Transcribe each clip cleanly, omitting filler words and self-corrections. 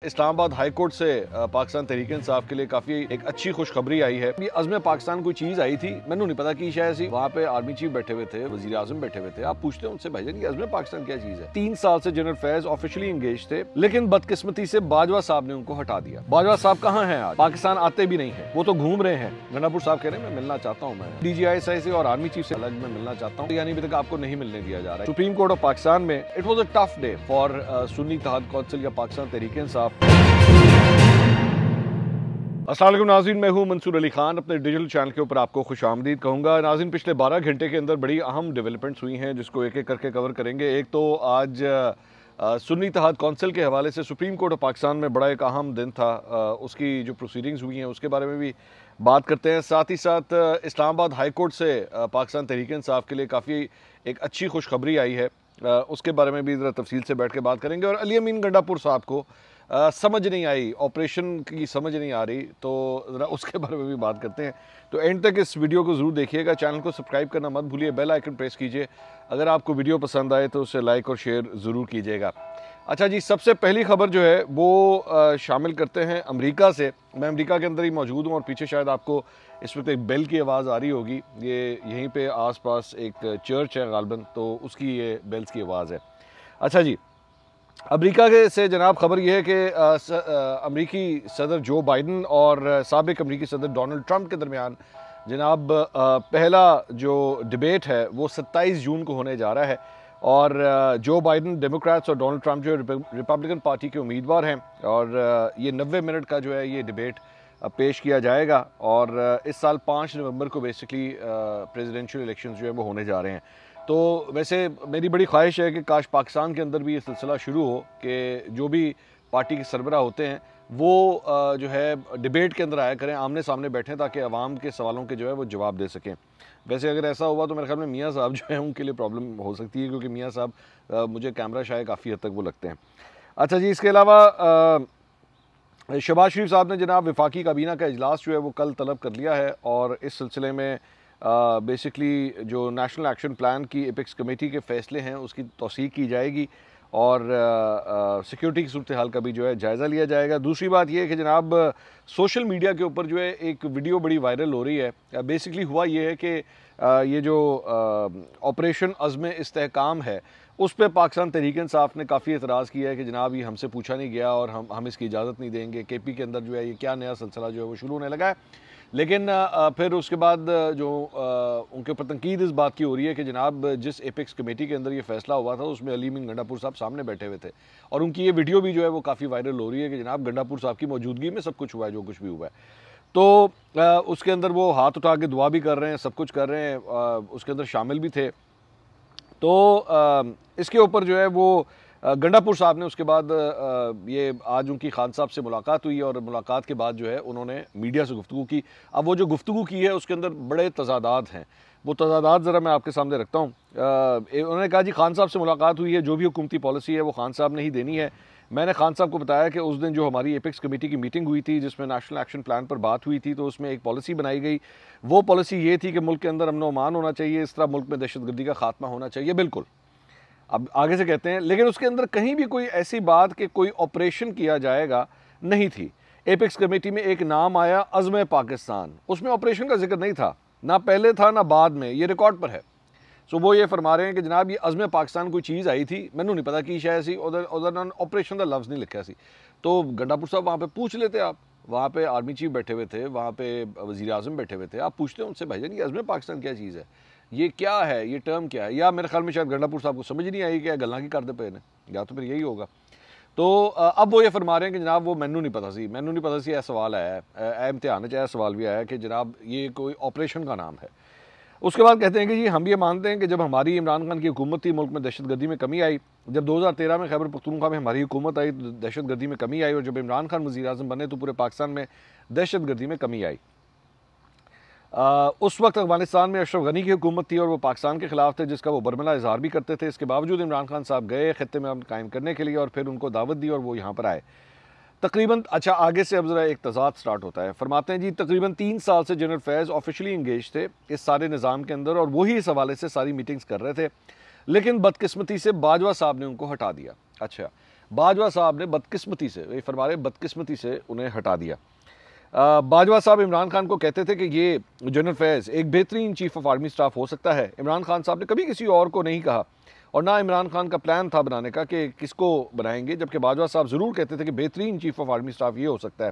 Islamabad high court से पाकिस्तान तहरीक इंसाफ के लिए काफ़ी एक अच्छी खुशखबरी आई है। ये अज़्म पाकिस्तान कोई चीज़ आई थी, मैंने नहीं पता कि शायद सी वहाँ पे आर्मी चीफ बैठे हुए थे, वज़ीर आज़म बैठे हुए थे। आप पूछते हैं उनसे, भाईजान ये अज़्म पाकिस्तान क्या चीज़ है। 3 साल से जनरल फैज ऑफिशियली इंगेज थे, लेकिन बदकिस्मती से बाजवा साहब ने उनको हटा दिया। बाजवा साहब कहाँ हैं आज? पाकिस्तान आते भी नहीं है, वो तो घूम रहे हैं। गंडापुर साहब कह रहे हैं मैं मिलना चाहता हूँ, मैं DGI से और आर्मी चीफ से अलग मैं मिलना चाहता हूँ, यानी अभी तक आपको नहीं मिलने दिया जा रहा है। सुप्रीम कोर्ट ऑफ पाकिस्तान में it was a tough day for Sunni Ittehad council या पाकिस्तान तहरीक इंसाफ। अस्सलाम वालेकुम नाज़रीन, मैं हूं मंसूर अली खान। अपने डिजिटल चैनल के ऊपर आपको खुशामदीद कहूँगा। नाज़रीन, पिछले 12 घंटे के अंदर बड़ी अहम डेवलपमेंट्स हुई हैं जिसको एक एक करके कवर करेंगे। एक तो आज सुन्नी इत्तेहाद काउंसिल के हवाले से सुप्रीम कोर्ट ऑफ पाकिस्तान में बड़ा एक अहम दिन था, उसकी जो प्रोसीडिंग्स हुई हैं उसके बारे में भी बात करते हैं। साथ ही साथ इस्लामाबाद हाई कोर्ट से पाकिस्तान तहरीक इंसाफ के लिए काफ़ी एक अच्छी खुशखबरी आई है, उसके बारे में भी ज़रा तफसील से बैठ के बात करेंगे। और अली अमीन गंडापुर साहब को समझ नहीं आई, ऑपरेशन की समझ नहीं आ रही, तो ज़रा उसके बारे में भी बात करते हैं। तो एंड तक इस वीडियो को ज़रूर देखिएगा। चैनल को सब्सक्राइब करना मत भूलिए, बेल आइकन प्रेस कीजिए। अगर आपको वीडियो पसंद आए तो उसे लाइक और शेयर ज़रूर कीजिएगा। अच्छा जी, सबसे पहली खबर जो है वो शामिल करते हैं अमेरिका से। मैं अमेरिका के अंदर ही मौजूद हूँ और पीछे शायद आपको इस वक्त एक बेल की आवाज़ आ रही होगी। ये यहीं पे आसपास एक चर्च है गालबन, तो उसकी ये बेल्स की आवाज़ है। अच्छा जी, अमेरिका के से जनाब खबर यह है कि अमेरिकी सदर जो बाइडन और साबिक अमेरिकी सदर डोनाल्ड ट्रंप के दरमियान जनाब पहला जो डिबेट है वो 27 जून को होने जा रहा है। और जो बाइडन डेमोक्रेट्स और डोनाल्ड ट्रंप जो रिपब्लिकन पार्टी के उम्मीदवार हैं, और ये 90 मिनट का जो है ये डिबेट पेश किया जाएगा। और इस साल 5 नवंबर को बेसिकली प्रेसिडेंशियल इलेक्शंस जो है वो होने जा रहे हैं। तो वैसे मेरी बड़ी ख्वाहिश है कि काश पाकिस्तान के अंदर भी ये सिलसिला शुरू हो कि जो भी पार्टी के सरबराह होते हैं वो जो है डिबेट के अंदर आया करें, आमने सामने बैठें, ताकि आवाम के सवालों के जो है वो जवाब दे सकें। वैसे अगर ऐसा हुआ तो मेरे ख्याल में मियाँ साहब जो है उनके लिए प्रॉब्लम हो सकती है, क्योंकि मियाँ साहब मुझे कैमरा शाय काफ़ी हद तक वो लगते हैं। अच्छा जी, इसके अलावा शहबाज शरीफ साहब ने जनाब वफाकी काबीना का इजलास जो है वो कल तलब कर लिया है, और इस सिलसिले में बेसिकली जो नेशनल एक्शन प्लान की एपेक्स कमेटी के फ़ैसले हैं उसकी तौसीक की जाएगी, और सिक्योरिटी की सूरत हाल का भी जो है जायज़ा लिया जाएगा। दूसरी बात यह है कि जनाब सोशल मीडिया के ऊपर जो है एक वीडियो बड़ी वायरल हो रही है। बेसिकली हुआ ये है कि ये जो ऑपरेशन अज़्म इस्तेहकाम है उस पर पाकिस्तान तहरीक इंसाफ ने काफ़ी एतराज़ किया है कि जनाब ये हमसे पूछा नहीं गया और हम इसकी इजाज़त नहीं देंगे। KP के अंदर जो है ये क्या नया सिलसिला जो है वो शुरू होने लगा है। लेकिन फिर उसके बाद जो उनके ऊपर तनकीद इस बात की हो रही है कि जनाब जिस एपेक्स कमेटी के अंदर ये फैसला हुआ था उसमें अली अमीन गंडापुर साहब सामने बैठे हुए थे, और उनकी ये वीडियो भी जो है वो काफ़ी वायरल हो रही है कि जनाब गंडापुर साहब की मौजूदगी में सब कुछ हुआ है जो कुछ भी हुआ है। तो उसके अंदर वो हाथ उठा के दुआ भी कर रहे हैं, सब कुछ कर रहे हैं, उसके अंदर शामिल भी थे। तो इसके ऊपर जो है वो गंडापुर साहब ने उसके बाद ये आज उनकी खान साहब से मुलाकात हुई, और मुलाकात के बाद जो है उन्होंने मीडिया से गुफ्तगू की। अब वो जो गुफ्तगू की है उसके अंदर बड़े तजादात हैं, वो तजादात ज़रा मैं आपके सामने रखता हूँ। उन्होंने कहा जी खान साहब से मुलाकात हुई है, जो भी हुकूमती पॉलिसी है वो खान साहब ने ही देनी है। मैंने खान साहब को बताया कि उस दिन जो हमारी एपेक्स कमेटी की मीटिंग हुई थी जिसमें नेशनल एक्शन प्लान पर बात हुई थी, तो उसमें एक पॉलिसी बनाई गई। वो पॉलिसी ये थी कि मुल्क के अंदर अमन व अमान होना चाहिए, इस तरह मुल्क में दहशतगर्दी का खात्मा होना चाहिए। बिल्कुल, अब आगे से कहते हैं, लेकिन उसके अंदर कहीं भी कोई ऐसी बात कि कोई ऑपरेशन किया जाएगा नहीं थी। एपेक्स कमेटी में एक नाम आया अज़्म पाकिस्तान, उसमें ऑपरेशन का जिक्र नहीं था, ना पहले था ना बाद में, ये रिकॉर्ड पर है। सो वो ये फरमा रहे हैं कि जनाब ये अज़्म पाकिस्तान कोई चीज़ आई थी, मैंने नहीं पता कि शायद सी उधर ऑपरेशन का लफ्ज़ नहीं लिखा सी। तो गंडापुर साहब वहाँ पे पूछ लेते, आप वहाँ पे आर्मी चीफ बैठे हुए थे, वहाँ पे वज़ीर आज़म बैठे हुए थे, आप पूछते हैं उनसे भाईजान ये अज़्म पाकिस्तान क्या चीज़ है, ये क्या है, ये टर्म क्या है। या मेरे ख्याल में शायद गंडापुर साहब को समझ नहीं आई कि गल्ला की करते पे ने, या तो फिर यही होगा। तो अब वो ये फरमा रहे हैं कि जनाब वो मैनू नहीं पता सी यह सवाल आया है, इम्तिहान चाहे सवाल भी आया है कि जनाब ये कोई ऑपरेशन का नाम है। उसके बाद कहते हैं कि जी हम ये मानते हैं कि जब हमारी इमरान खान की हुकूमत थी मुल्क में दहशतगर्दी में कमी आई। जब 2013 में खैबर पख्तूनख्वा में हमारी हुकूमत आई तो दहशतगर्दी में कमी आई, और जब इमरान खान वज़ीर आज़म बने तो पूरे पाकिस्तान में दहशतगर्दी में कमी आई। उस वक्त अफगानिस्तान में अशरफ गनी की हुकूमत थी और वो पाकिस्तान के खिलाफ थे, जिसका वो बरमला इजहार भी करते थे। इसके बावजूद इमरान खान साहब गए खित्ते में अमन कायम करने के लिए, और फिर उनको दावत दी और वो यहाँ पर आए तकरीबन। अच्छा, आगे से अब ज़रा एक तज़ाद स्टार्ट होता है। फरमाते हैं जी तकरीबन 3 साल से जनरल फैज़ ऑफिशियली इंगेज थे इस सारे निज़ाम के अंदर, और वही इस हवाले से सारी मीटिंग्स कर रहे थे, लेकिन बदकिस्मती से बाजवा साहब ने उनको हटा दिया। अच्छा, बाजवा साहब ने बदकिस्मती से, ये फरमा रहे बदकिस्मती से उन्हें हटा दिया। बाजवा साहब इमरान खान को कहते थे कि ये जनरल फैज़ एक बेहतरीन चीफ ऑफ आर्मी स्टाफ हो सकता है। इमरान खान साहब ने कभी किसी और को नहीं कहा और ना इमरान खान का प्लान था बनाने का कि किसको बनाएंगे, जबकि बाजवा साहब ज़रूर कहते थे कि बेहतरीन चीफ ऑफ आर्मी स्टाफ ये हो सकता है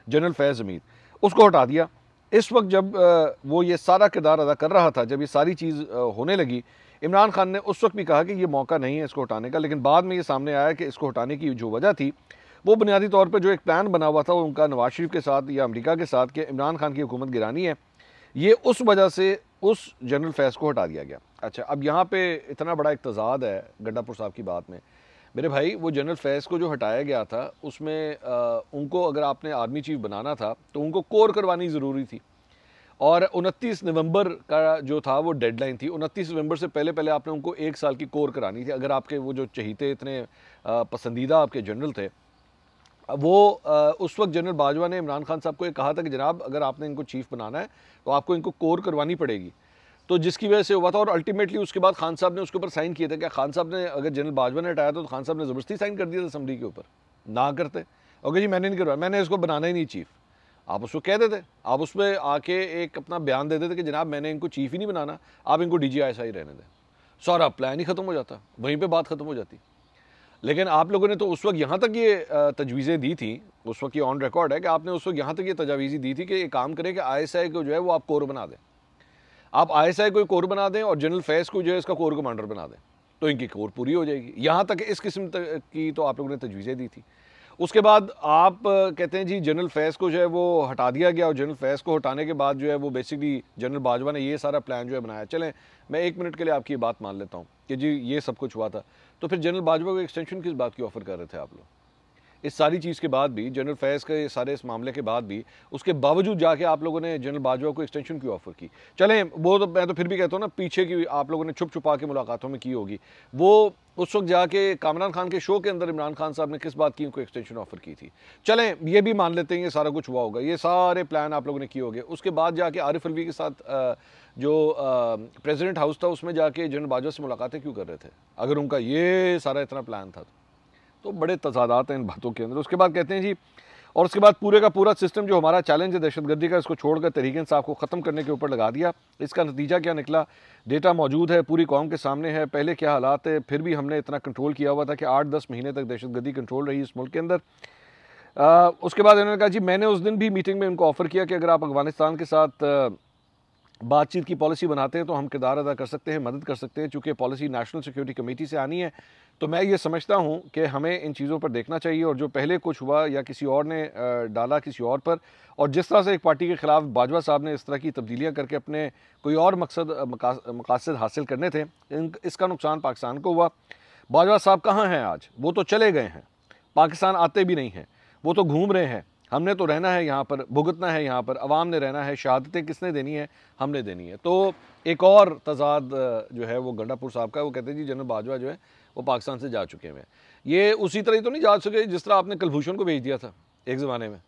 जनरल फैज़ हमीद। उसको हटा दिया। इस वक्त जब वो ये सारा किरदार अदा कर रहा था, जब ये सारी चीज़ होने लगी, इमरान खान ने उस वक्त भी कहा कि ये मौका नहीं है इसको हटाने का, लेकिन बाद में ये सामने आया कि इसको हटाने की जो वजह थी वो बुनियादी तौर पर जो एक प्लान बना हुआ था उनका नवाज शरीफ के साथ या अमेरिका के साथ कि इमरान खान की हुकूमत गिरानी है, ये उस वजह से उस जनरल फैज़ को हटा दिया गया। अच्छा, अब यहाँ पे इतना बड़ा एक तज़ाद है गंडापुर साहब की बात में मेरे भाई। वो जनरल फैज़ को जो हटाया गया था उसमें उनको अगर आपने आर्मी चीफ बनाना था तो उनको कोर करवानी ज़रूरी थी और 29 नवंबर का जो था वो डेडलाइन थी। 29 नवंबर से पहले पहले आपने उनको 1 साल की कोर करानी थी। अगर आपके वो जो चहीते इतने पसंदीदा आपके जनरल थे, वो उस वक्त जनरल बाजवा ने इमरान खान साहब को ये कहा था कि जनाब अगर आपने इनको चीफ बनाना है तो आपको इनको कोर करवानी पड़ेगी। तो जिसकी वजह से हुआ था और अल्टीमेटली उसके बाद खान साहब ने उसके ऊपर साइन किया था। क्या खान साहब ने, अगर जनरल बाजवा ने हटाया तो खान साहब ने ज़बरदस्ती साइन कर दिया था असम्बली के ऊपर? ना करते, ओके जी मैंने नहीं करवाया, मैंने इसको बनाना ही नहीं चीफ, आप उसको कह देते, आप उस पर आके एक अपना बयान दे देते कि जनाब मैंने इनको चीफ ही नहीं बनाना, आप इनको DGISI रहने दें, सारा प्लान ही ख़त्म हो जाता, वहीं पर बात ख़त्म हो जाती। लेकिन आप लोगों ने तो उस वक्त यहाँ तक ये तजवीज़ें दी थी, उस वक्त ये ऑन रिकॉर्ड है कि आपने उस वक्त यहाँ तक ये तजावीज़ें दी थी कि ये काम करें कि ISI को जो है वो आप कोर बना दें, आप ISI को कोर बना दें और जनरल फैज़ को जो है इसका कोर कमांडर बना दें, तो इनकी कोर पूरी हो जाएगी। यहाँ तक इस किस्म की तो आप लोगों ने तजवीज़ें दी थी। उसके बाद आप कहते हैं जी जनरल फैज़ को जो है वो हटा दिया गया और जनरल फैज़ को हटाने के बाद जो है वो बेसिकली जनरल बाजवा ने ये सारा प्लान जो है बनाया। चलें मैं 1 मिनट के लिए आपकी बात मान लेता हूँ कि जी ये सब कुछ हुआ था, तो फिर जनरल बाजवा को एक्सटेंशन किस बात की ऑफ़र कर रहे थे आप लोग? इस सारी चीज़ के बाद भी, जनरल फैज़ के सारे इस मामले के बाद भी, उसके बावजूद जाके आप लोगों ने जनरल बाजवा को एक्सटेंशन क्यों ऑफ़र की? चलें वो तो मैं तो फिर भी कहता हूँ ना, पीछे की आप लोगों ने छुप छुपा के मुलाकातों में की होगी। वो उस वक्त जाके कामरान खान के शो के अंदर इमरान खान साहब ने किस बात की उनको एक्सटेंशन ऑफ़र की थी? चलें ये भी मान लेते हैं ये सारा कुछ हुआ होगा, ये सारे प्लान आप लोगों ने किए होंगे। उसके बाद जाके आरिफ अलवी के साथ जो प्रेसिडेंट हाउस था उसमें जाके जनरल बाजवा से मुलाकातें क्यों कर रहे थे, अगर उनका ये सारा इतना प्लान था? तो बड़े तजादात हैं इन बातों के अंदर। उसके बाद कहते हैं जी, और उसके बाद पूरे का पूरा सिस्टम जो हमारा चैलेंज है दहशतगर्दी का, इसको छोड़कर तहरीक इंसाफ को ख़त्म करने के ऊपर लगा दिया। इसका नतीजा क्या निकला? डेटा मौजूद है, पूरी कौम के सामने है, पहले क्या हालात है, फिर भी हमने इतना कंट्रोल किया हुआ था कि 8-10 महीने तक दहशतगर्दी कंट्रोल रही इस मुल्क के अंदर। उसके बाद इन्होंने कहा जी मैंने उस दिन भी मीटिंग में उनको ऑफ़र किया कि अगर आप अफगानिस्तान के साथ बातचीत की पॉलिसी बनाते हैं तो हम किरदार अदा कर सकते हैं, मदद कर सकते हैं। चूँकि पॉलिसी नेशनल सिक्योरिटी कमेटी से आनी है, तो मैं ये समझता हूँ कि हमें इन चीज़ों पर देखना चाहिए। और जो पहले कुछ हुआ या किसी और ने डाला किसी और पर, और जिस तरह से एक पार्टी के ख़िलाफ़ बाजवा साहब ने इस तरह की तब्दीलियाँ करके अपने कोई और मकासद हासिल करने थे, इसका नुकसान पाकिस्तान को हुआ। बाजवा साहब कहाँ हैं आज? वो तो चले गए हैं, पाकिस्तान आते भी नहीं हैं, वो तो घूम रहे हैं। हमने तो रहना है यहाँ पर, भुगतना है यहाँ पर, अवाम ने रहना है, शहादतें किसने देनी है? हमने देनी है। तो एक और तजाद जो है वो गंडापुर साहब का, वो कहते हैं जी जनरल बाजवा जो है वो पाकिस्तान से जा चुके हैं। ये उसी तरह ही तो नहीं जा सके जिस तरह आपने कुलभूषण को भेज दिया था एक ज़माने में,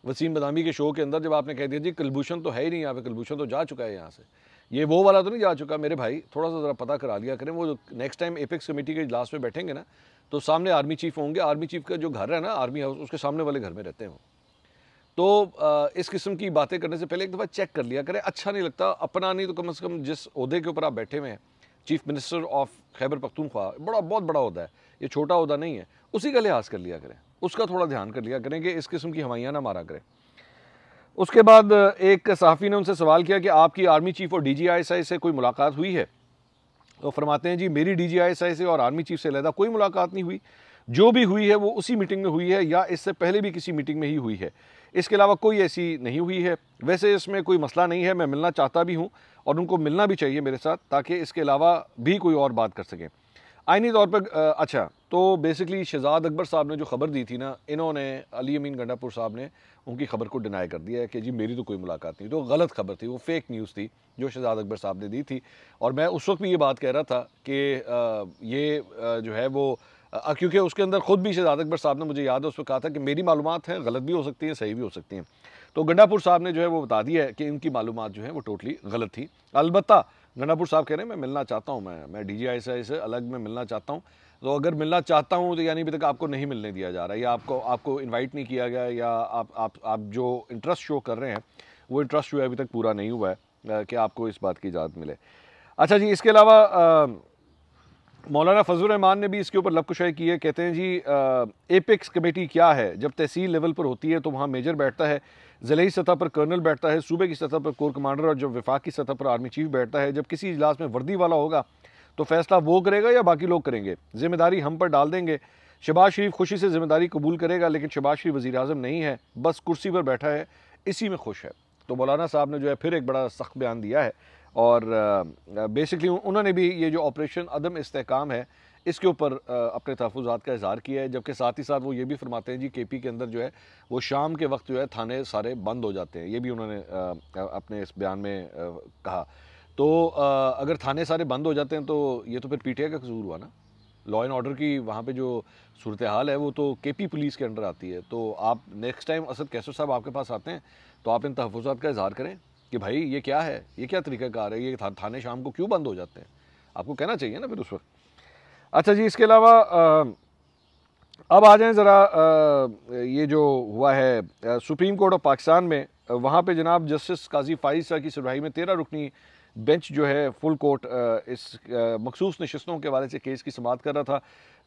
वसीम बदामी के शो के अंदर, जब आपने कह दिया जी कुलभूषण तो है ही नहीं यहाँ पे, कुलभूषण तो जा चुका है यहाँ से। ये वो वाला तो नहीं जा चुका मेरे भाई, थोड़ा सा ज़रा पता करा लिया करें। वो नेक्स्ट टाइम एपेक्स कमेटी के इजलास में बैठेंगे ना, तो सामने आर्मी चीफ होंगे, आर्मी चीफ का जो घर है ना आर्मी हाउस, उसके सामने वाले घर में रहते हैं वो। तो इस किस्म की बातें करने से पहले एक दफ़ा चेक कर लिया करें। अच्छा नहीं लगता, अपना नहीं तो कम से कम जिस ओहदे के ऊपर आप बैठे हुए हैं, chief minister of Khyber Pakhtunkhwa, बहुत बड़ा ओहदा है, ये छोटा ओहदा नहीं है, उसी का लिहाज कर लिया करें, उसका थोड़ा ध्यान कर लिया करें कि इस किस्म की हवाइयाँ ना मारा करें। उसके बाद एक सहाफ़ी ने उनसे सवाल किया कि आपकी आर्मी चीफ और DGISI से कोई मुलाकात हुई है? तो फरमाते हैं जी मेरी DGISI से और आर्मी चीफ से अलहदा कोई मुलाकात नहीं हुई, जो भी हुई है वो उसी मीटिंग में हुई है या इससे पहले भी किसी मीटिंग में ही हुई है, इसके अलावा कोई ऐसी नहीं हुई है। वैसे इसमें कोई मसला नहीं है, मैं मिलना चाहता भी हूँ और उनको मिलना भी चाहिए मेरे साथ, ताकि इसके अलावा भी कोई और बात कर सकें आइनी तौर पर। अच्छा, तो बेसिकली शहजाद अकबर साहब ने जो खबर दी थी ना, इन्होंने अली अमीन गंडापुर साहब ने उनकी खबर को डिनाई कर दिया है कि जी मेरी तो कोई मुलाकात नहीं, तो गलत खबर थी, वो फेक न्यूज़ थी जो शहजाद अकबर साहब ने दी थी। और मैं उस वक्त भी ये बात कह रहा था कि ये जो है वो क्योंकि उसके अंदर ख़ुद भी शहजाद अकबर साहब ने, मुझे याद है, उस वक्त कहा था कि मेरी मालूमात हैं, गलत भी हो सकती हैं, सही भी हो सकती हैं। तो गंडापुर साहब ने जो है वो बता दिया है कि इनकी मालूमात जो है वो टोटली गलत थी। अलबत्ता गंडापुर साहब कह रहे हैं मैं मिलना चाहता हूँ, मैं DGISI से अलग में मिलना चाहता हूँ, तो अगर मिलना चाहता हूँ तो यानी अभी तक आपको नहीं मिलने दिया जा रहा है, या आपको इनवाइट नहीं किया गया, या आप जो इंटरेस्ट शो कर रहे हैं वो इंटरेस्ट जो है अभी तक पूरा नहीं हुआ है कि आपको इस बात की इजाज़त मिले। अच्छा जी, इसके अलावा मौलाना फजल रहमान ने भी इसके ऊपर लबकुशाई की है। कहते हैं जी एपेक्स कमेटी क्या है, जब तहसील लेवल पर होती है तो वहाँ मेजर बैठता है, ज़िलाई सतह पर कर्नल बैठता है, सूबे की सतह पर कोर कमांडर, और जब वफाक की सतह पर आर्मी चीफ बैठता है। जब किसी इजलास में वर्दी वाला होगा तो फैसला वो करेगा या बाकी लोग करेंगे, जिम्मेदारी हम पर डाल देंगे। शहबाज शरीफ खुशी से जिम्मेदारी कबूल करेगा, लेकिन शहबाज शरीफ वज़ीर आज़म नहीं है, बस कुर्सी पर बैठा है, इसी में खुश है। तो मौलाना साहब ने जो है फिर एक बड़ा सख्त बयान दिया है, और बेसिकली उन्होंने भी ये जो ऑपरेशन अदम इस्तेहकाम है इसके ऊपर अपने तहफ़्फ़ुज़ात का इज़हार किया है। जबकि साथ ही साथ वो ये भी फरमाते हैं जी KP के अंदर जो है वो शाम के वक्त जो है थाने सारे बंद हो जाते हैं, ये भी उन्होंने अपने इस बयान में कहा। तो अगर थाने सारे बंद हो जाते हैं तो ये तो फिर PTI का कसूर हुआ ना। लॉ एंड ऑर्डर की वहाँ पे जो सूरत हाल है वो तो KP पुलिस के अंडर आती है। तो आप नेक्स्ट टाइम असद कैसर साहब आपके पास आते हैं तो आप इन तहफ़्फ़ुज़ात का इज़हार करें कि भाई ये क्या है, ये क्या तरीक़ाकार है, ये थाने शाम को क्यों बंद हो जाते हैं, आपको कहना चाहिए ना फिर उस वक्त। अच्छा जी, इसके अलावा अब आ जाएं ज़रा ये जो हुआ है सुप्रीम कोर्ट ऑफ पाकिस्तान में, वहाँ पे जनाब जस्टिस काजी फाइज साहब की सुनवाई में 13 रुकनी बेंच जो है फुल कोर्ट इस मखसूस नशस्तों के हवाले से केस की समाअत कर रहा था।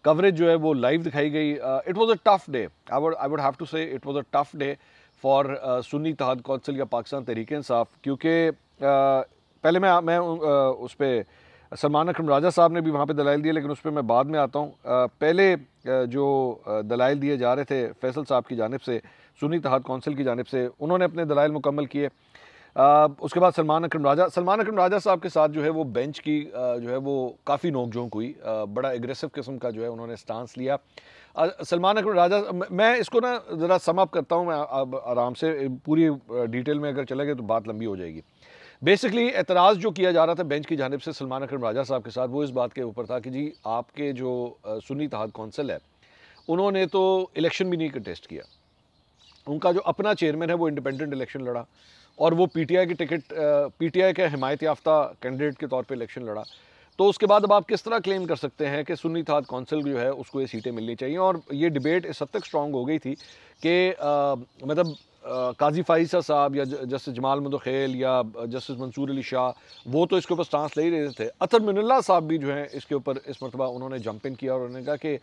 कवरेज जो है वो लाइव दिखाई गई। It was a tough day, I would have to say it was a tough day for Sunni Ittehad council या पाकिस्तान तहरीक इंसाफ, क्योंकि पहले मैं उस पर सलमान अकरम राजा साहब ने भी वहाँ पे दलाइल दिए, लेकिन उस पर मैं बाद में आता हूँ। पहले जो दलाइल दिए जा रहे थे फैसल साहब की जानिब से, सुन्नी इत्तेहाद कौंसिल की जानिब से, उन्होंने अपने दलाइल मुकम्मल किए। उसके बाद सलमान अकरम राजा साहब के साथ जो है वो बेंच की जो है वो काफ़ी नोकझोंक हुई। बड़ा एग्रेसिव किस्म का जो है उन्होंने स्टांस लिया। सलमान अकरम राजा, मैं इसको ना ज़रा सम अप करता हूँ, मैं अब आराम से पूरी डिटेल में अगर चले गए तो बात लंबी हो जाएगी। बेसिकली एतराज़ जो किया जा रहा था बेंच की जानिब से सलमान अकरम राजा साहब के साथ, वो इस बात के ऊपर था कि जी आपके जो सुन्नी इत्तेहाद कौंसिल है उन्होंने तो इलेक्शन भी नहीं कंटेस्ट किया, उनका जो अपना चेयरमैन है वो इंडिपेंडेंट इलेक्शन लड़ा, और वो PTI की टिकट PTI के हिमायत याफ्ता कैंडिडेट के तौर पे इलेक्शन लड़ा। तो उसके बाद अब आप किस तरह क्लेम कर सकते हैं कि सुन्नी इत्तेहाद कौंसिल जो है उसको ये सीटें मिलनी चाहिए। और ये डिबेट इस हद तक स्ट्रॉन्ग हो गई थी कि मतलब काजी फाइसा साहब या जस्टिस जमाल मुदखेल या जस्टिस मंसूर अली शाह वो तो इसके ऊपर स्टांस ले ही रहे थे। अतर मिनल्ला साहब भी जो है इसके ऊपर इस मरतबा उन्होंने जंप इन किया और उन्होंने कहा कि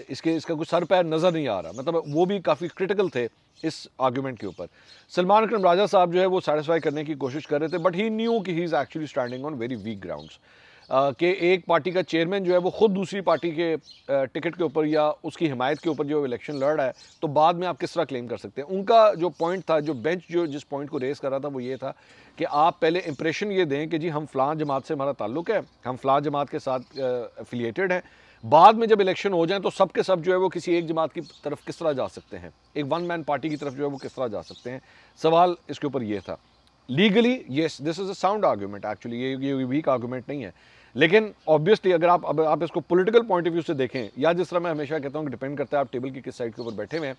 इसका कुछ सर पैर नज़र नहीं आ रहा, मतलब वो भी काफ़ी क्रिटिकल थे इस आर्ग्यूमेंट के ऊपर। सलमान अकरम राजा साहब जो है वो सेटिस्फाई करने की कोशिश कर रहे थे, बट ही न्यू कि he is actually standing on very weak grounds. कि एक पार्टी का चेयरमैन जो है वो ख़ुद दूसरी पार्टी के टिकट के ऊपर या उसकी हिमायत के ऊपर जो इलेक्शन लड़ रहा है, तो बाद में आप किस तरह क्लेम कर सकते हैं। उनका जो पॉइंट था, जो बेंच जो जिस पॉइंट को रेस कर रहा था वो ये था कि आप पहले इंप्रेशन ये दें कि जी हम फ़लाँ जमात से हमारा ताल्लुक़ है, हम फ़लाँ जमात के साथ एफिलिएटेड हैं, बाद में जब इलेक्शन हो जाए तो सब के सब जो है वो किसी एक जमात की तरफ किस तरह जा सकते हैं, एक वन मैन पार्टी की तरफ जो है वो किस तरह जा सकते हैं। सवाल इसके ऊपर ये था। Legally yes this is a sound argument, actually ये वीक आर्गूमेंट नहीं है, लेकिन ऑब्वियसली अगर आप इसको पॉलिटिकल पॉइंट ऑफ व्यू से देखें, या जिस तरह मैं हमेशा कहता हूँ कि डिपेंड करता है आप टेबल की किस साइड के ऊपर बैठे हुए हैं,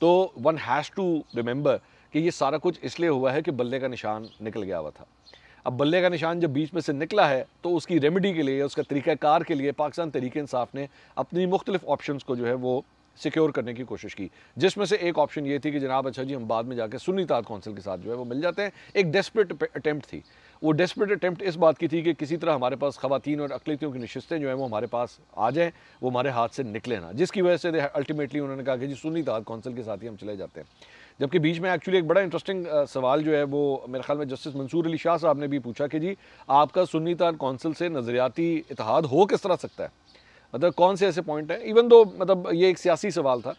तो वन हैज़ टू रिमेंबर कि ये सारा कुछ इसलिए हुआ है कि बल्ले का निशान निकल गया हुआ था। अब बल्ले का निशान जब बीच में से निकला है तो उसकी रेमेडी के लिए, उसका तरीक़ाकार के लिए पाकिस्तान तहरीक इंसाफ ने अपनी मुख्तलिफ ऑप्शंस को जो है वो सिक्योर करने की कोशिश की, जिसमें से एक ऑप्शन ये थी कि जनाब अच्छा जी हम बाद में जाकर सुन्नी इत्तेहाद कौंसिल के साथ जो है वो मिल जाते हैं। एक डेस्परेट अटेम्प्ट थी, वो डेस्परेट अटेम्प्ट इस बात की थी कि किसी तरह हमारे पास ख़वातीन और अक़लियतियों की नशिस्तें जो हैं वो हमारे पास आ जाएँ, वो हमारे हाथ से निकले ना, जिसकी वजह से अल्टीमेटली उन्होंने कहा कि जी सुन्नी इत्तेहाद कौंसिल के साथ ही हम चले जाते हैं। जबकि बीच में एक्चुअली एक बड़ा इंटरेस्टिंग सवाल जो है वो मेरे ख्याल में जस्टिस मंसूर अली शाह साहब ने भी पूछा कि जी आपका सुन्नी इत्तेहाद कौंसिल से नज़रियाती इत्तेहाद हो किस तरह सकता है, मतलब कौन से ऐसे पॉइंट हैं, इवन दो मतलब ये एक सियासी सवाल था।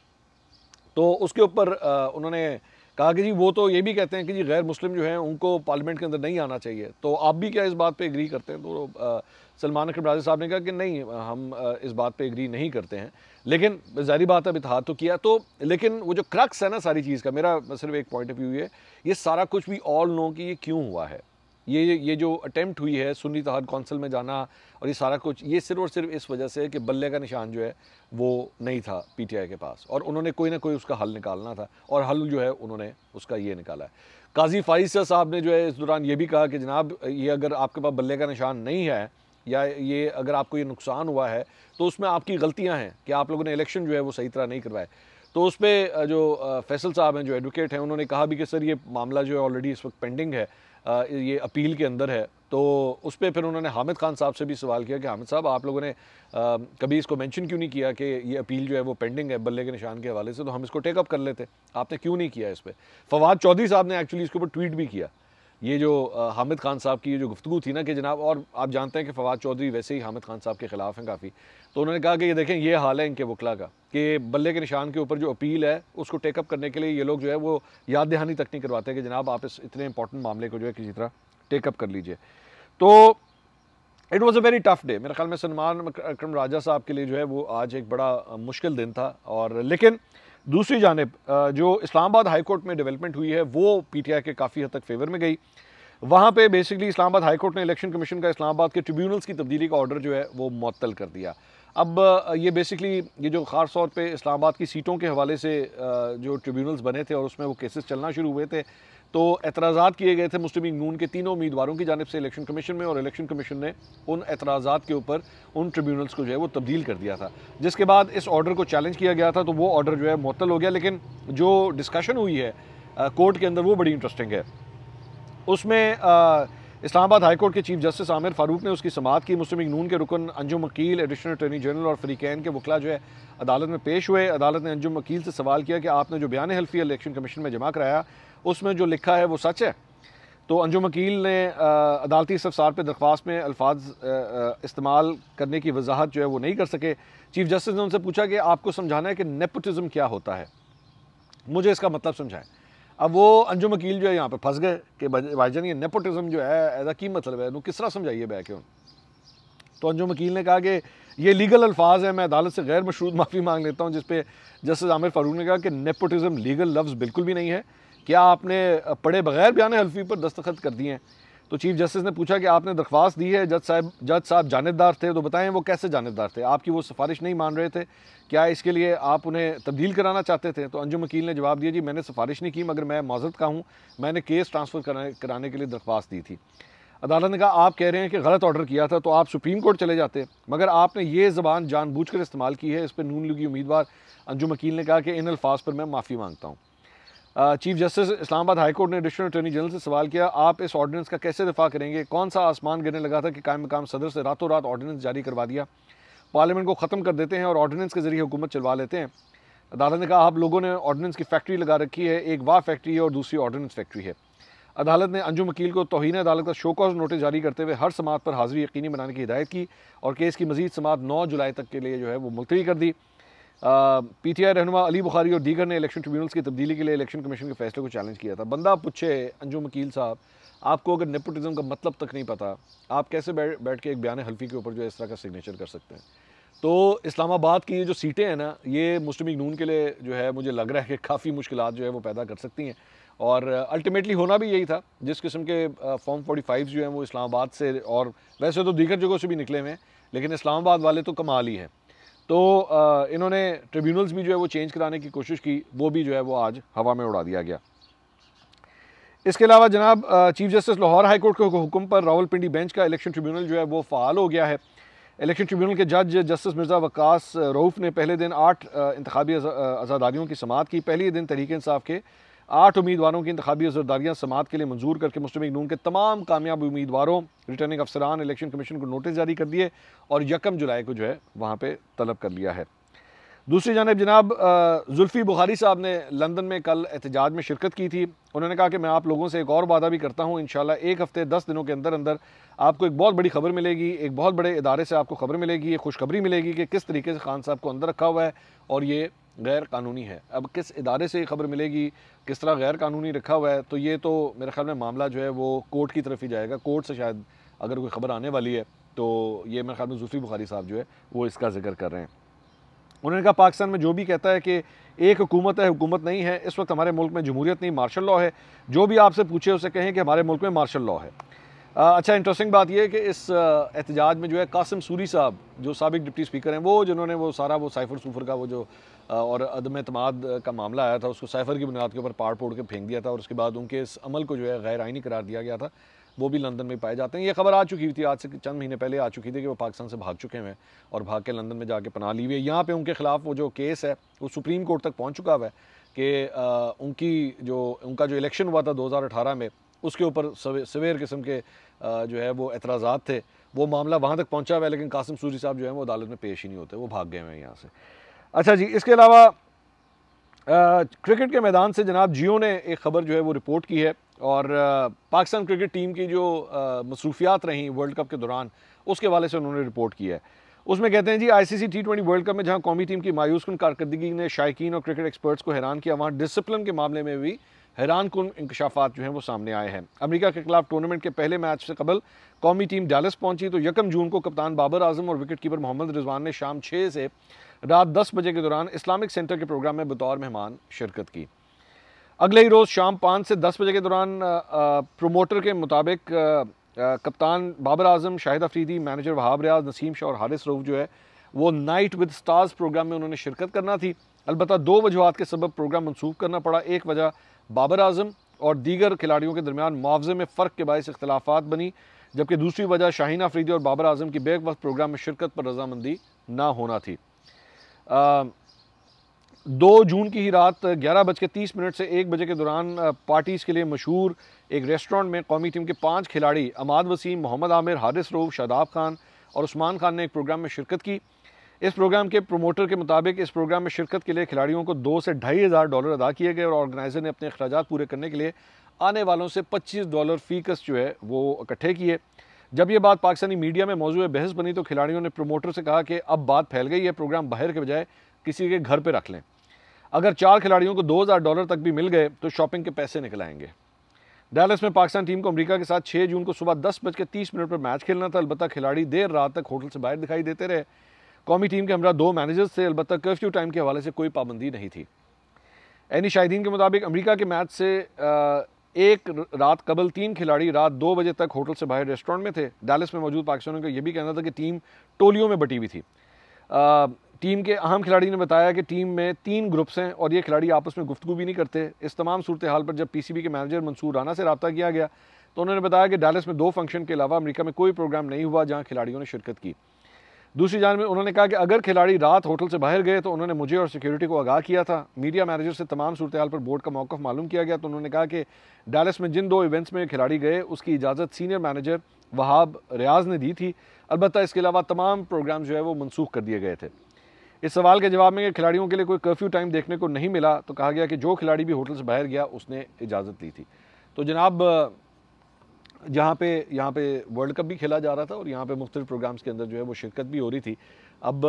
तो उसके ऊपर उन्होंने कहा कि जी वो तो ये भी कहते हैं कि जी गैर मुस्लिम जो हैं उनको पार्लियामेंट के अंदर नहीं आना चाहिए, तो आप भी क्या इस बात पे एग्री करते हैं। तो सलमान अकरम राजा साहब ने कहा कि नहीं हम इस बात पे एग्री नहीं करते हैं, लेकिन ज़ाहिर बात है इत्तेहाद तो किया। तो लेकिन वो जो क्रक्स है ना सारी चीज़ का, मेरा सिर्फ एक पॉइंट ऑफ व्यू है, ये सारा कुछ भी ऑल नो कि ये क्यों हुआ है। ये जो अटेम्प्ट हुई है सुन्नी इत्तेहाद कौंसिल में जाना और ये सारा कुछ, ये सिर्फ और सिर्फ इस वजह से कि बल्ले का निशान जो है वो नहीं था PTI के पास, और उन्होंने कोई ना कोई उसका हल निकालना था, और हल जो है उन्होंने उसका ये निकाला है। काजी फाइसा साहब ने जो है इस दौरान ये भी कहा कि जनाब ये अगर आपके पास बल्ले का निशान नहीं है या ये अगर आपको ये नुकसान हुआ है तो उसमें आपकी गलतियां हैं कि आप लोगों ने इलेक्शन जो है वो सही तरह नहीं करवाए। तो उस पर जो फैसल साहब हैं, जो एडवोकेट हैं, उन्होंने कहा भी कि सर ये मामला जो है ऑलरेडी इस वक्त पेंडिंग है, ये अपील के अंदर है। तो उस पर फिर उन्होंने हामिद खान साहब से भी सवाल किया कि हामिद साहब, आप लोगों ने कभी इसको मेंशन क्यों नहीं किया कि ये अपील जो है वो पेंडिंग है बल्ले के निशान के हवाले से, तो हम इसको टेकअप कर लेते, आपने क्यों नहीं किया इस पर। फवाद चौधरी साहब ने एक्चुअली इसके ऊपर ट्वीट भी किया, ये जो हामिद खान साहब की जो गुफ्तगू थी ना कि जनाब, और आप जानते हैं कि फवाद चौधरी वैसे ही हामिद खान साहब के ख़िलाफ़ हैं काफ़ी, तो उन्होंने कहा कि ये देखें ये हाल है इनके वकला का कि बल्ले के निशान के ऊपर जो अपील है उसको टेकअप करने के लिए ये लोग जो है वो याद दहानी तक नहीं करवाते कि जनाब आप इस इतने इंपॉर्टेंट मामले को जो है किसी तरह टेकअप कर लीजिए। तो it was a very tough day. मेरे ख्याल में सलमान अकरम राजा साहब के लिए जो है वो आज एक बड़ा मुश्किल दिन था। और लेकिन दूसरी जानिब जो इस्लामाबाद हाई कोर्ट में डेवलपमेंट हुई है वो पीटीआई के काफ़ी हद तक फेवर में गई। वहाँ पे बेसिकली इस्लामाबाद हाई कोर्ट ने इलेक्शन कमीशन का इस्लामाबाद के ट्रिब्यूनल्स की तब्दीली का ऑर्डर जो है वो मुअत्तल कर दिया। अब ये बेसिकली ये जो ख़ास तौर पे इस्लामाबाद की सीटों के हवाले से जो ट्रिब्यूनल्स बने थे और उसमें वो केसेस चलना शुरू हुए थे, तो एतराज़ात किए गए थे मुस्लिम लीग नून के तीनों उम्मीदवारों की जानिब से इलेक्शन कमीशन में, और इलेक्शन कमीशन ने उन एतराज़ात के ऊपर उन ट्रिब्यूनल्स को जो है वो तब्दील कर दिया था, जिसके बाद इस ऑर्डर को चैलेंज किया गया था। तो वो ऑर्डर जो है मुअत्तल हो गया। लेकिन जो डिस्कशन हुई है कोर्ट के अंदर वो बड़ी इंटरेस्टिंग है। उसमें इस्लामाबाद हाई कोर्ट के चीफ जस्टिस आमिर फारूक ने उसकी समाअत की। मुस्लिम लीग नून के रुकन अंजुम वकील, एडिशनल अटॉर्नी जनरल और फरीकैन के वकला जो है अदालत में पेश हुए। अदालत ने अंजुम वकील से सवाल किया कि आपने जो बयान हल्फिया इलेक्शन कमीशन में जमा कराया उसमें जो लिखा है वो सच है। तो अंजुम वकील ने अदालती इस्तफसार पर दरख्वास्त में अल्फाज इस्तेमाल करने की वजाहत जो है वो नहीं कर सके। चीफ जस्टिस ने उनसे पूछा कि आपको समझाना है कि नेपोटिज्म क्या होता है, मुझे इसका मतलब समझाएं। अब वो अंजुम वकील जो है यहाँ पे फंस गए कि भाईजान ये नेपोटिज्म जो है ऐसा की मतलब है, किस तरह समझाइए बैक क्यों। तो अंजुम वकील ने कहा कि ये लीगल अल्फाज है, मैं अदालत से गैर मशरूत माफ़ी मांग लेता हूँ। जिस पे जस्टिस आमिर फारूक ने कहा कि नेपोटिज्म लीगल लफ्ज़ बिल्कुल भी नहीं है, क्या आपने पढ़े बगैर बयान हल्फी पर दस्तखत कर दिए हैं। तो चीफ जस्टिस ने पूछा कि आपने दरख्वास्त दी है, जज साहब जानिबदार थे, तो बताएं वो कैसे जानिबदार थे, आपकी वो सिफारिश नहीं मान रहे थे, क्या इसके लिए आप उन्हें तब्दील कराना चाहते थे। तो अंजुम वकील ने जवाब दिया, जी मैंने सिफारिश नहीं की, मगर मैं माजरत का हूँ, मैंने केस ट्रांसफ़र कराने के लिए दरख्वास्त दी थी। अदालत ने कहा आप कह रहे हैं कि गलत ऑर्डर किया था तो आप सुप्रीम कोर्ट चले जाते, मगर आपने ये ज़बान जानबूझकर इस्तेमाल की है। इस पर नून लीगी उम्मीदवार अंजुम वकील ने कहा कि इन अल्फाज पर मैं माफ़ी मांगता हूँ। Chief justice Islamabad high court ने एडिशनल अटॉर्नी जनरल से सवाल किया, आप इस ऑर्डिनेंस का कैसे दिफा करेंगे, कौन सा आसमान गिरने लगा था कि कायम मकाम सदर से रातों रात ऑर्डिनेंस जारी करवा दिया, पार्लियामेंट को ख़त्म कर देते हैं और ऑर्डिनेंस के जरिए हुकूमत चलवा लेते हैं। अदालत ने कहा आप लोगों ने ऑर्डिनेंस की फैक्ट्री लगा रखी है, एक वाह फैक्ट्री है और दूसरी ऑर्डिनेंस फैक्ट्री है। अदालत ने अंजुम वकील को तौहीन अदालत का शो कॉज नोटिस जारी करते हुए हर समात पर हाजिरी यकीनी बनाने की हिदायत की और केस की मजीद समात 9 जुलाई तक के लिए जो है वो मुलतवी कर दी। पीटीआई रहनुमा अली बुखारी और दीगर ने इलेक्शन ट्रिब्यूनल्स की तब्दीली के लिए इलेक्शन कमीशन के फैसले को चैलेंज किया था। बंदा पूछे अंजुम वकील साहब, आपको अगर नेपोटिज्म का मतलब तक नहीं पता, आप कैसे बैठ के एक बयान हल्फी के ऊपर जो है इस तरह का सिग्नेचर कर सकते हैं। तो इस्लामाबाद की ये जो सीटें हैं ना, ये मुस्लिम लीग नून के लिए जो है मुझे लग रहा है कि काफ़ी मुश्किलात जो है वो पैदा कर सकती हैं, और अल्टीमेटली होना भी यही था। जिस किस्म के फॉर्म 45 जो हैं वो इस्लामाबाद से, और वैसे तो दीगर जगहों से भी निकले हुए हैं, लेकिन इस्लामाबाद वाले तो कमाल ही हैं। तो इन्होंने ट्रिब्यूनल्स भी जो है वो चेंज कराने की कोशिश की, वो भी जो है वो आज हवा में उड़ा दिया गया। इसके अलावा जनाब chief justice Lahore high court के हुक्म पर रावलपिंडी बेंच का इलेक्शन ट्रिब्यूनल जो है वो फ़ाल हो गया है। इलेक्शन ट्रिब्यूनल के जज जस्टिस मिर्ज़ा वक्कास रऊफ़ ने पहले दिन 8 इंतखाबी अज़ादारियों की समाअत की। पहले दिन तहरीक इंसाफ के 8 उम्मीदवारों की इंतखाबी अज़ादारियाँ समाअत के लिए मंजूर करके मुस्लिम लीग नून के तमाम कामयाब उम्मीदवारों, रिटर्निंग अफसरान इलेक्शन कमीशन को नोटिस जारी कर दिए और 1 जुलाई को जो है वहाँ पर तलब कर लिया है। दूसरी जानब जनाब जुल्फ़ी बुखारी साहब ने लंदन में कल एहतजाज में शिरकत की थी। उन्होंने कहा कि मैं आप लोगों से एक और वादा भी करता हूँ, इंशाल्लाह 1 हफ़्ते 10 दिनों के अंदर अंदर आपको एक बहुत बड़ी खबर मिलेगी, एक बहुत बड़े इदारे से आपको खबर मिलेगी, ये खुशखबरी मिलेगी कि किस तरीके से खान साहब को अंदर रखा हुआ है और ये गैर कानूनी है। अब किस इदारे से ये खबर मिलेगी, किस तरह गैर कानूनी रखा हुआ है, तो ये तो मेरे ख्याल में मामला जो है वो कोर्ट की तरफ ही जाएगा। कोर्ट से शायद अगर कोई खबर आने वाली है तो ये मेरे ख्याल में जुल्फ़ी बुखारी साहब जो है वो इसका जिक्र कर रहे हैं। उन्होंने कहा पाकिस्तान में जो भी कहता है कि एक हुकूमत है, हुकूमत नहीं है। इस वक्त हमारे मुल्क में जमहूरियत नहीं, मार्शल लॉ है। जो भी आपसे पूछे उसे कहें कि हमारे मुल्क में मार्शल लॉ है। अच्छा, इंटरेस्टिंग बात यह है कि इस एहतजाज में जो है कासिम सूरी साहब जो साबिक डिप्टी स्पीकर हैं, वो जिन्होंने वो सारा वो साइफर सूफर का वो जो और अदम एतमाद का मामला आया था, उसको साइफर की बुनियाद के ऊपर पाड़ पोड़ के फेंक दिया था और उसके बाद उनके इस अमल को जो है गैर आइनी करार दिया गया था। वो भी लंदन में पाए जाते हैं। ये खबर आ चुकी थी, आज से चंद महीने पहले आ चुकी थी कि वो पाकिस्तान से भाग चुके हैं और भाग के लंदन में जाके पनाह ली हुई है। यहाँ पे उनके खिलाफ वो जो केस है वो सुप्रीम कोर्ट तक पहुँच चुका हुआ है कि उनका जो इलेक्शन हुआ था 2018 में, उसके ऊपर सवेर किस्म के जो है वो एतराज़ात थे। वो मामला वहाँ तक पहुँचा हुआ है, लेकिन कासिम सूरी साहब जो है वो अदालत में पेश ही नहीं होते, वो भाग गए हैं यहाँ से। अच्छा जी, इसके अलावा क्रिकेट के मैदान से जनाब जियो ने एक ख़बर जो है वो रिपोर्ट की है और पाकिस्तान क्रिकेट टीम की जो मसरूफियात रहीं वर्ल्ड कप के दौरान, उसके हवाले से उन्होंने रिपोर्ट की है। उसमें कहते हैं जी, ICC T20 वर्ल्ड कप में जहां कौमी टीम की मायूसकुन कारकर्दगी ने शायकीन और क्रिकेट एक्सपर्ट्स को हैरान किया, वहां डिसिप्लिन के मामले में भी हैरानकुन इंकशाफात जो हैं वो सामने आए हैं। अमेरिका के खिलाफ टूर्नामेंट के पहले मैच से कबल कौमी टीम डैलस पहुंची तो 1 जून को कप्तान बाबर आजम और विकेट कीपर मोहम्मद रिजवान ने शाम 6 से रात 10 बजे के दौरान इस्लामिक सेंटर के प्रोग्राम में बतौर मेहमान शिरकत की। अगले ही रोज़ शाम 5 से 10 बजे के दौरान प्रोमोटर के मुताबिक कप्तान बाबर आजम, शाहिद अफरीदी, मैनेजर वहाब रियाज, नसीम शाह और हारिस रऊफ जो है वो नाइट विद स्टार्स प्रोग्राम में उन्होंने शिरकत करना थी। अलबत्ता 2 वजूहात के सबब प्रोग्राम मनसूख करना पड़ा। एक वजह बाबर आजम और दीगर खिलाड़ियों के दरमियान मुआवजे में फ़र्क के बायस इख्तलाफात बनी, जबकि दूसरी वजह शाहीन अफरीदी और बाबर आजम की बेक वक्त प्रोग्राम में शिरकत पर रजामंदी ना होना थी। 2 जून की ही रात 11:30 से 1 बजे के दौरान पार्टीज़ के लिए मशहूर एक रेस्टोरेंट में कौमी टीम के 5 खिलाड़ी अमाद वसीम, मोहम्मद आमिर, हारिस रऊफ, शादाब खान और उस्मान खान ने एक प्रोग्राम में शिरकत की। इस प्रोग्राम के प्रोमोटर के मुताबिक इस प्रोग्राम में शिरकत के लिए खिलाड़ियों को $2 से $2,500 अदा किए गए और ऑर्गेनाइज़र ने अपने अखराजात पूरे करने के लिए आने वालों से $25 फ़ीकस जो है वो इकट्ठे किए। जब ये बात पाकिस्तानी मीडिया में मौजूद बहस बनी तो खिलाड़ियों ने प्रोमोटर से कहा कि अब बात फैल गई है, प्रोग्राम बाहर के बजाय किसी के घर पर रख लें। अगर 4 खिलाड़ियों को $2,000 तक भी मिल गए तो शॉपिंग के पैसे निकल आएंगे। डैलस में पाकिस्तान टीम को अमेरिका के साथ 6 जून को सुबह 10:30 पर मैच खेलना था। अलबत्ता खिलाड़ी देर रात तक होटल से बाहर दिखाई देते रहे। कौमी टीम के हमरा 2 मैनेजर्स थे। अलबत्ता कर्फ्यू टाइम के हवाले से कोई पाबंदी नहीं थी। एनी शाहिदीन के मुताबिक अमेरिका के मैच से एक रात कबल 3 खिलाड़ी रात 2 बजे तक होटल से बाहर रेस्टोरेंट में थे। डैलस में मौजूद पाकिस्तानियों का यह भी कहना था कि टीम टोलियों में बटी हुई थी। टीम के अहम खिलाड़ी ने बताया कि टीम में 3 ग्रुप्स हैं और ये खिलाड़ी आपस में गुफ्तगू भी नहीं करते। इस तमाम सूरत हाल पर जब PCB के मैनेजर मंसूर राना से रब्ता किया गया तो उन्होंने बताया कि डैलस में 2 फंक्शन के अलावा अमेरिका में कोई प्रोग्राम नहीं हुआ जहां खिलाड़ियों ने शिरकत की। दूसरी जान में उन्होंने कहा कि अगर खिलाड़ी रात होटल से बाहर गए तो उन्होंने मुझे और सिक्योरिटी को आगाह किया था। मीडिया मैनेजर से तमाम सूरत हाल पर बोर्ड का मौक़िफ़ मालूम किया गया तो उन्होंने कहा कि डैलस में जिन 2 इवेंट्स में खिलाड़ी गए उसकी इजाज़त सीनियर मैनेजर वहाब रियाज ने दी थी। अलबत्ता इसके अलावा तमाम प्रोग्राम जो है वो मनसूख कर दिए गए थे। इस सवाल के जवाब में खिलाड़ियों के लिए कोई कर्फ्यू टाइम देखने को नहीं मिला तो कहा गया कि जो खिलाड़ी भी होटल से बाहर गया उसने इजाज़त ली थी। तो जनाब यहाँ पे वर्ल्ड कप भी खेला जा रहा था और यहाँ पे मुख्तलिफ प्रोग्राम्स के अंदर जो है वो शिरकत भी हो रही थी। अब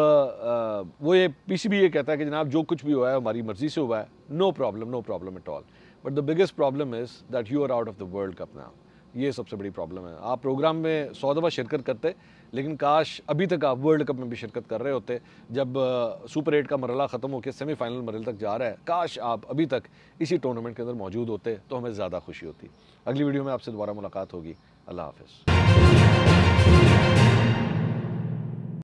वो ये PCB ये कहता है कि जनाब जो कुछ भी हुआ है हमारी मर्ज़ी से हुआ है, no problem at all, but the biggest problem is that you are out of the world cup now. ये सबसे बड़ी प्रॉब्लम है। आप प्रोग्राम में 100 दफ़ा शिरकत करते, लेकिन काश अभी तक आप वर्ल्ड कप में भी शिरकत कर रहे होते। जब सुपर 8 का मरहला ख़त्म होकर सेमीफाइनल मरहले तक जा रहा है, काश आप अभी तक इसी टूर्नामेंट के अंदर मौजूद होते तो हमें ज़्यादा खुशी होती। अगली वीडियो में आपसे दोबारा मुलाकात होगी। अल्लाह हाफ़िज़।